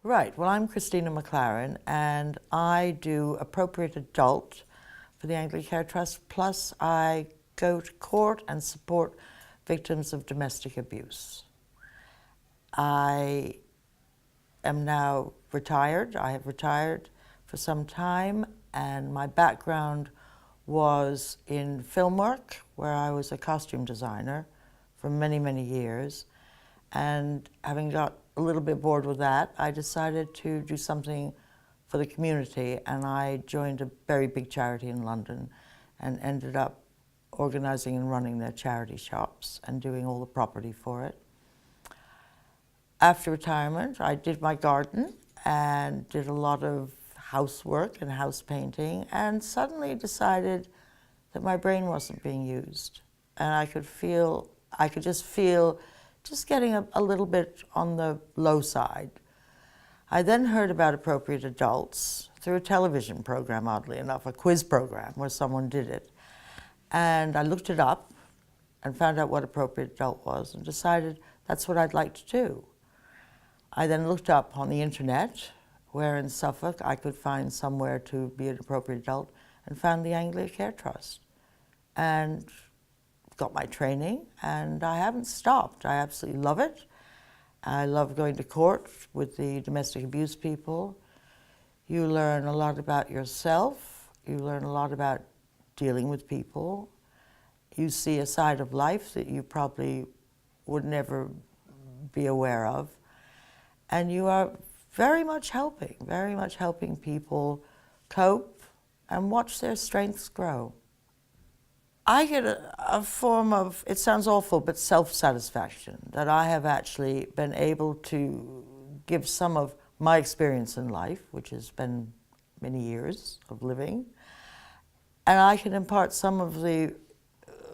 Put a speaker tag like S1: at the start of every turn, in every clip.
S1: Right, well, I'm Christina McLaren, and I do appropriate adult for the Anglican Care Trust, plus I go to court and support victims of domestic abuse. I am now retired. I have retired for some time, and my background was in film work, where I was a costume designer for many, many years. And having got a little bit bored with that, I decided to do something for the community, and I joined a very big charity in London and ended up organizing and running their charity shops and doing all the property for it. After retirement, I did my garden and did a lot of housework and house painting, and suddenly decided that my brain wasn't being used. And I could just feel getting a little bit on the low side. I then heard about appropriate adults through a television program, oddly enough, a quiz program where someone did it. And I looked it up and found out what appropriate adult was and decided that's what I'd like to do. I then looked up on the internet where in Suffolk I could find somewhere to be an appropriate adult, and found the Anglican Care Trust. And got my training, and I haven't stopped. I absolutely love it. I love going to court with the domestic abuse people. You learn a lot about yourself. You learn a lot about dealing with people. You see a side of life that you probably would never be aware of. And you are very much helping people cope and watch their strengths grow. I get a form of, it sounds awful, but self-satisfaction, that I have actually been able to give some of my experience in life, which has been many years of living, and I can impart some of the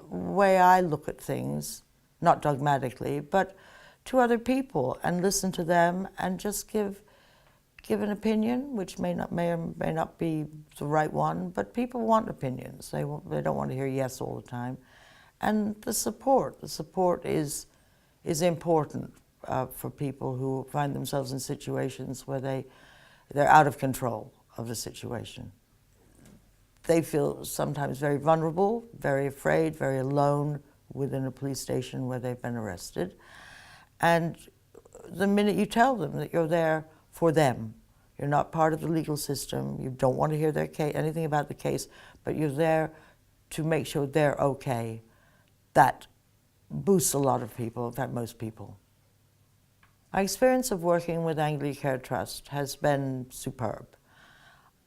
S1: way I look at things, not dogmatically, but to other people, and listen to them and just give an opinion, which may or may not be the right one, but people want opinions. They don't want to hear yes all the time. And the support is important for people who find themselves in situations where they're out of control of the situation. They feel sometimes very vulnerable, very afraid, very alone within a police station where they've been arrested. And the minute you tell them that you're there for them, you're not part of the legal system, you don't want to hear their case, anything about the case, but you're there to make sure they're okay, that boosts a lot of people, in fact most people. My experience of working with Anglican Care Trust has been superb.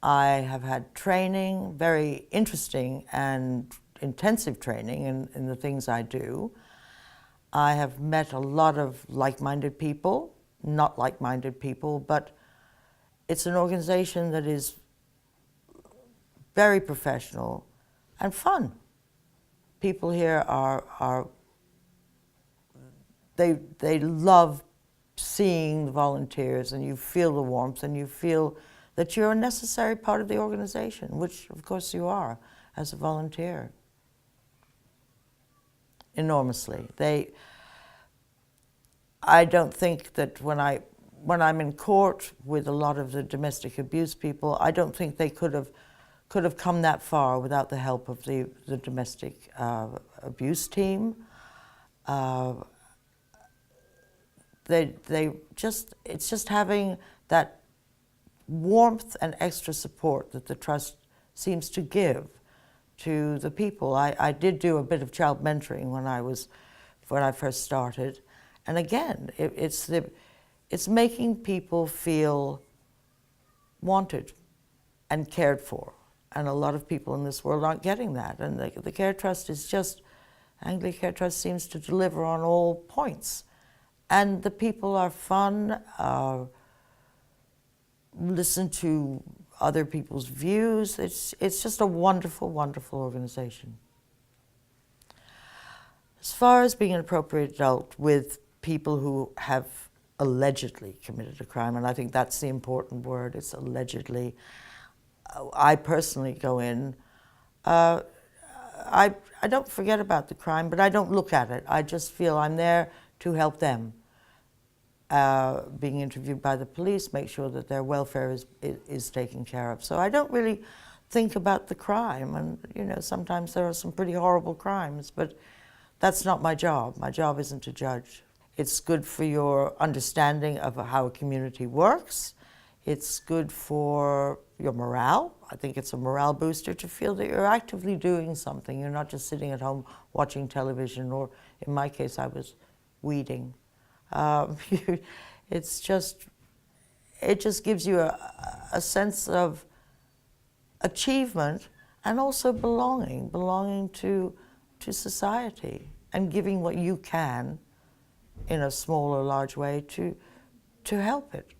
S1: I have had training, very interesting and intensive training in the things I do. I have met a lot of like-minded people, not like-minded people, but it's an organization that is very professional and fun. People here they love seeing the volunteers, and you feel the warmth, and you feel that you're a necessary part of the organization, which of course you are as a volunteer. Enormously. I don't think that when I'm in court with a lot of the domestic abuse people, I don't think they could have come that far without the help of the domestic abuse team. It's just having that warmth and extra support that the trust seems to give to the people. I did do a bit of child mentoring when I first started, and again, it's making people feel wanted and cared for. And a lot of people in this world aren't getting that. And the Care Trust is just, Anglican Care Trust seems to deliver on all points. And the people are fun, listen to other people's views. It's just a wonderful, wonderful organization. As far as being an appropriate adult with people who have allegedly committed a crime, and I think that's the important word, it's allegedly. I personally go in, I don't forget about the crime, but I don't look at it. I just feel I'm there to help them. being interviewed by the police, make sure that their welfare is taken care of. So I don't really think about the crime, and you know, sometimes there are some pretty horrible crimes, but that's not my job. My job isn't to judge. It's good for your understanding of how a community works. It's good for your morale. I think it's a morale booster to feel that you're actively doing something. You're not just sitting at home watching television, or in my case, I was weeding. It just gives you a sense of achievement and also belonging to society, and giving what you can in a small or large way to help it.